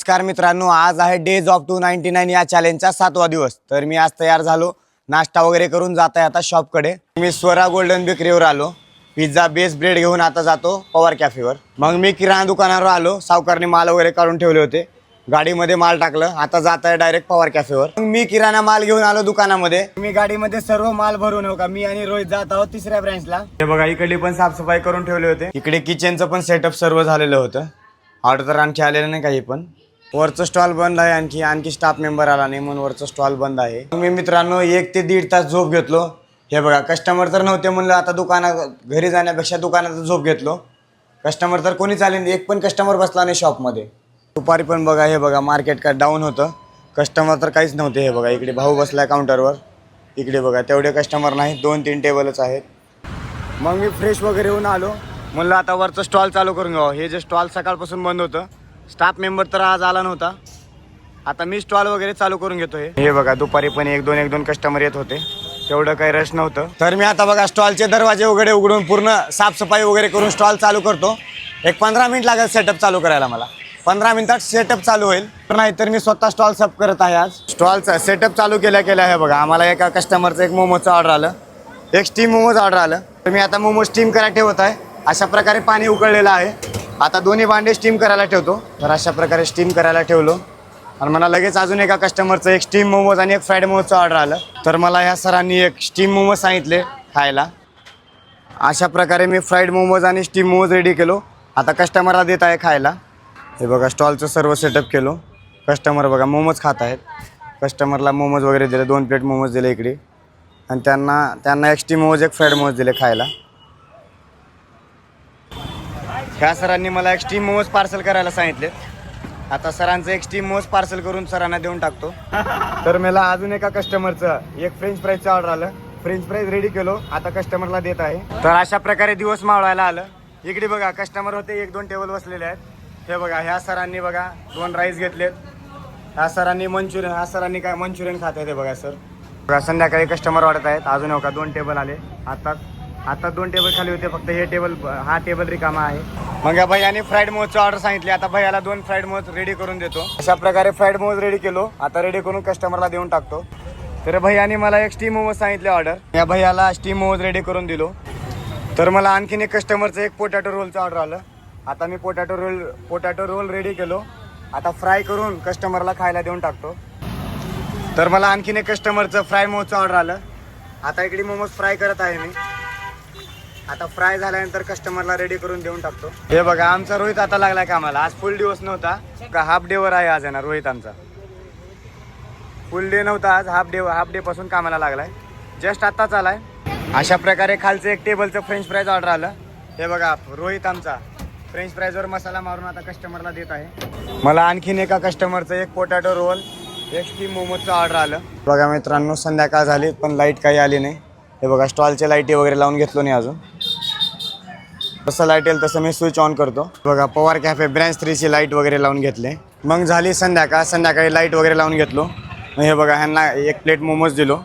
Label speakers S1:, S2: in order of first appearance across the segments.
S1: नमस्कार मित्रांनो, आज आहे डेज ऑफ 299 या चॅलेंजचा 7वा दिवस। तर मी आज तयार झालो, नाश्ता वगैरे करून जात आहे आता शॉपकडे। मी स्वरा गोल्डन बेकरीवर आलो, पिझ्झा बेस ब्रेड घेऊन आता जातो पवार कॅफेवर। मग मी किराणा दुकानावर आलो, सावकारने माल वगैरे काढून ठेवले होते, गाडीमध्ये माल टाकलं, आता जात आहे डायरेक्ट पवार कॅफेवर। मग मी किराणा माल घेऊन आलो दुकानामध्ये। मी गाडीमध्ये सर्व माल भरून हो का, मी आणि रोहित जात आहोत तिसऱ्या ब्रांचला। हे बघा, इकडे पण साफसफाई करून ठेवले होते, इकडे किचनचं पण सेटअप सर्व झालेलं होतं। ऑर्डर तर आणखी आलेलं नाही काही, पण वरचं स्टॉल बंद आहे, आणखी स्टाफ मेंबर आला नाही म्हणून वरचं स्टॉल बंद आहे। मी मित्रांनो 1 ते 1.5 तास झोप घेतलो। हे बघा, कस्टमर तर नव्हते म्हणलं आता घरी जाण्यापेक्षा दुकानात झोप घेतलो। कस्टमर तर कोणीच आले नाही, एक पण कस्टमर बसला नाही शॉपमध्ये। दुपारी पण बघा, हे बघा मार्केट का डाऊन होतं, कस्टमर तर काहीच नव्हते। हे बघा, इकडे भाऊ बसलाय काउंटरवर, इकडे बघा तेवढे कस्टमर नाही, 2-3 टेबलच आहेत। मग मी फ्रेश वगैरे होऊन आलो, म्हणलं आता वरचं स्टॉल चालू करून घ्यावं। हे जे स्टॉल सकाळपासून बंद होतं, स्टाफ मेंबर तर आज आला नव्हता, आता मी स्टॉल वगैरे चालू करून घेतोय। हे बघा, दुपारी पण 1-2 कस्टमर येत होते, तेवढं काही रश नव्हतं। तर मी आता बघा स्टॉलचे दरवाजे वगैरे उघडून पूर्ण साफसफाई वगैरे करून स्टॉल चालू करतो। एक 15 मिनिट लागेल सेटअप चालू करायला मला, 15 मिनिटात सेटअप चालू होईल। नाही तर मी स्वतः स्टॉल साफ करत आहे आज। स्टॉलचा सेटअप चालू केल्या हे बघा, आम्हाला एका कस्टमरचं एक मोमोचं ऑर्डर आलं, एक स्टीम मोमोज ऑर्डर आलं। तर मी आता मोमोज स्टीम करायला ठेवत आहे। अशा प्रकारे पाणी उकळलेलं आहे, आता दोन्ही भांडे स्टीम करायला ठेवतो। तर अशा प्रकारे स्टीम करायला ठेवलो, आणि मला लगेच अजून एका कस्टमरचं एक स्टीम मोमोज आणि एक फ्राईड मोमोजचं ऑर्डर आलं। तर मला ह्या सरांनी एक स्टीम मोमोज सांगितले खायला। अशा प्रकारे मी फ्राईड मोमोज आणि स्टीम मोमोज रेडी केलो, आता कस्टमरला देत आहे खायला। हे बघा, स्टॉलचं सर्व सेटअप केलो, कस्टमर बघा मोमोज खात आहेत। कस्टमरला मोमोज वगैरे दिले, 2 प्लेट मोमोज दिले इकडे, आणि त्यांना एक स्टीम मोमोज एक फ्राईड मोमोज दिले खायला। ह्या सरांनी मला एक स्टीम मोमोज पार्सल करायला सांगितले, आता सरांचं एक स्टीम मोमोज पार्सल करून सरांना देऊन टाकतो। तर मला अजून एका कस्टमरचं एक फ्रेंच फ्राईजचं ऑर्डर आलं, फ्रेंच फ्राईज रेडी केलो, आता कस्टमरला देत आहे। तर अशा प्रकारे दिवस मावळायला आलं। इकडे बघा कस्टमर होते, 1-2 टेबल बसलेले आहेत। हे बघा, ह्या सरांनी बघा 2 राईस घेतलेत, ह्या सरांनी मंचुरियन, ह्या सरांनी काय मंचुरियन खात आहेत। बघा सर, बघा संध्याकाळी कस्टमर वाढत आहेत। अजून बघा 2 टेबल आले, आता 2 टेबल खाली होते, फक्त हे टेबल, हा टेबल रिकामा आहे। मग या भैयाने फ्राईड मोमोजची ऑर्डर सांगितली, आता भैयाला 2 फ्राईड मोमोज रेडी करून देतो। अशा प्रकारे फ्राईड मोमोज रेडी केलो, आता रेडी करून कस्टमरला देऊन टाकतो। तर भैयाने मला एक स्टीम मोमोज सांगितले ऑर्डर, या भैयाला स्टीम मोमोज रेडी करून दिलो। तर मला आणखीन एक कस्टमरचं एक पोटॅटो रोलचं ऑर्डर आलं, आता मी पोटॅटो रोल रेडी केलो, आता फ्राय करून कस्टमरला खायला देऊन टाकतो। तर मला आणखीन एक कस्टमरचं फ्राय मोमोजचं ऑर्डर आलं, आता इकडे मोमोज फ्राय करत आहे मी, आता फ्राय झाल्यानंतर कस्टमरला रेडी करून देऊन टाकतो। हे बघा, आमचा रोहित आता लागलाय कामाला, आज फुल दिवस नव्हता का, हाफ डेवर आहे आज येणार रोहित आमचा। फुल डे नव्हता आज, हाफ डे पासून कामाला लागलाय, जस्ट आत्ताच आलाय। अशा प्रकारे खालचं एक टेबलचं फ्रेंच फ्राईज ऑर्डर आलं। हे बघा, रोहित आमचा फ्रेंच फ्राईजवर मसाला मारून आता कस्टमरला देत आहे। मला आणखीन एका कस्टमरचं एक पोटॅटो रोल, एक स्टीम मोमोजचं ऑर्डर आलं। बघा मित्रांनो, संध्याकाळ झाली पण लाईट काही आली नाही। हे बघा, स्टॉलचे लाईटी वगैरे लावून घेतलो नाही अजून, जसं लाईट येईल तसं मी स्विच ऑन करतो। बघा, पवार कॅफे ब्रँच 3ची लाईट वगैरे लावून घेतले। मग झाली संध्याकाळी लाईट वगैरे लावून घेतलो। हे बघा, ह्यांना 1 प्लेट मोमोज दिलो,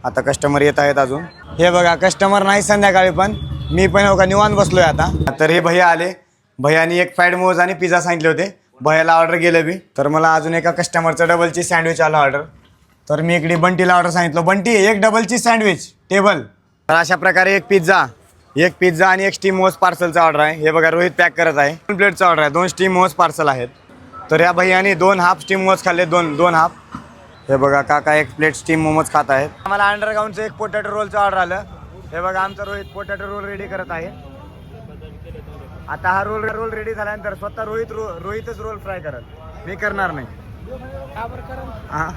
S1: आता कस्टमर येत आहेत अजून। हे बघा, कस्टमर नाही संध्याकाळी, पण मी पण हो का निवांत बसलोय आता। तर हे भैया आले, भैयानी एक फ्राईड मोमोज आणि पिझ्झा सांगितले होते, भैयाला ऑर्डर गेलं बी। तर मला अजून एका कस्टमरचं डबल चीज सँडविच आलं ऑर्डर, तर मी इकडे बंटीला ऑर्डर सांगितलं, बंटी एक डबल चीज सँडविच टेबल। तर अशा प्रकारे एक पिझ्झा आणि एक स्टीम मोमोज पार्सलचा ऑर्डर आहे। हे बघा, रोहित पॅक करत आहे, 2 प्लेटचा ऑर्डर आहे, 2 स्टीम मोमोज पार्सल आहेत। तर या भैयाने 2 हाफ स्टीम मोमोज खाल्ले, 2 हाफ। हे बघा, काका 1 प्लेट स्टीम मोमोज खात आहेत। आम्हाला अंडरग्राऊंडचं एक पोटॅटो रोलचं ऑर्डर आलं। हे बघा, आमचा रोहित पोटॅटो रोल रेडी करत आहे। आता हा रोल रेडी झाल्यानंतर स्वतः रोहितच रोल फ्राय करत, मी करणार नाही। हां,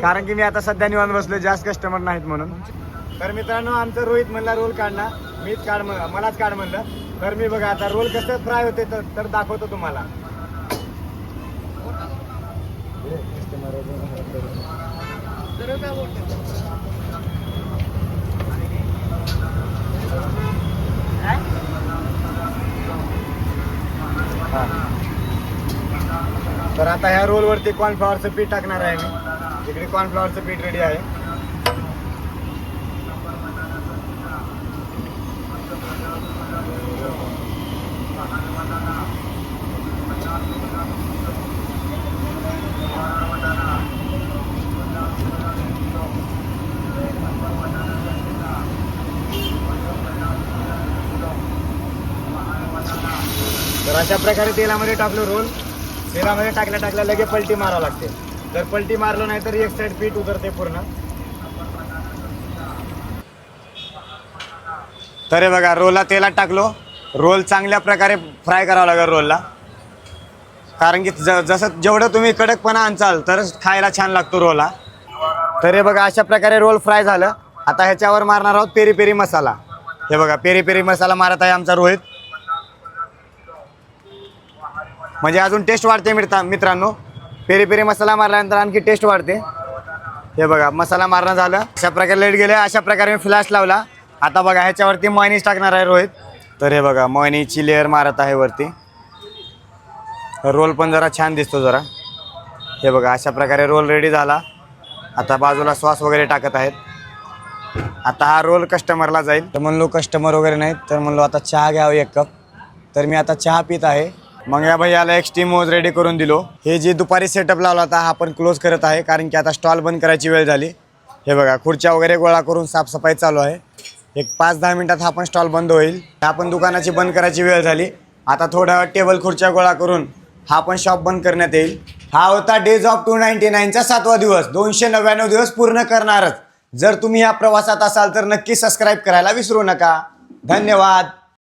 S1: कारण की मी आता सध्या निवांत बसलो, जास्त कस्टमर नाहीत म्हणून। तर मित्रांनो, आमचं रोहित म्हणला रोल काढणार, मलाच काढ म्हणलं। तर मी बघा आता रोल कसं फ्राय होते तर दाखवतो तुम्हाला। तर आता ह्या रोलवरती कॉर्नफ्लॉवरचं पीठ टाकणार आहे मी, इकडे कॉर्नफ्लॉवरचं पीठ रेडी आहे। अशा प्रकारे तेलामध्ये टाकलो रोल. तेलामध्ये टाकल्या लगे पलटी मारावं लागते. जर पलटी मारलो नाही तर एक साईड पीठ उतरते पूर्ण. तर हे बघा रोलला तेलात टाकलो. रोल चांगल्या प्रकारे फ्राय करावं लागेल रोलला, कारण की जसं जेवढं तुम्ही कडकपणा आणचाल तरच खायला छान लागतो रोलला. तर हे बघा अशा प्रकारे रोल फ्राय झालं. आता ह्याच्यावर मारणार आहोत पेरी पेरी मसाला. हे बघा पेरी पेरी मसाला मारत आहे आमचा रोहित, म्हणजे अजून टेस्ट वाढते मित्रांनो. पेरी पेरी मसाला मारल्यानंतर आणखी टेस्ट वाढते. हे बघा मसाला मारणं झालं. अशा प्रकारे लाईट गेले. अशा प्रकारे मी फ्लॅश लावला. आता बघा ह्याच्यावरती मॉयनीज टाकणार आहे रोहित. तर हे बघा मॉयनीजची लेअर मारत आहे वरती. रोल पण जरा छान दिसतो जरा. हे बघा अशा प्रकारे रोल रेडी झाला. आता बाजूला सॉस वगैरे टाकत आहेत. आता हा रोल कस्टमरला जाईल. तर म्हणलो कस्टमर वगैरे नाहीत, तर म्हणलो आता चहा घ्यावं 1 कप. तर मी आता चहा पित आहे. मग या भैयाला एक स्टीम मोज रेडी करून दिलो. हे जे दुपारी सेटअप लावला होता हा पण क्लोज करत आहे, कारण की आता स्टॉल बंद करायची वेळ झाली. हे बघा खुर्च्या वगैरे गोळा करून साफसफाई चालू आहे. एक 5-10 मिनिटात हा पण स्टॉल बंद होईल. हा पण दुकानाची बंद करायची वेळ झाली. आता थोडा टेबल खुर्च्या गोळा करून हा पण शॉप बंद करण्यात येईल. हा होता डेज ऑफ 299चा 7वा दिवस. 299 दिवस पूर्ण करणारच. जर तुम्ही या प्रवासात असाल तर नक्की सबस्क्राईब करायला विसरू नका. धन्यवाद.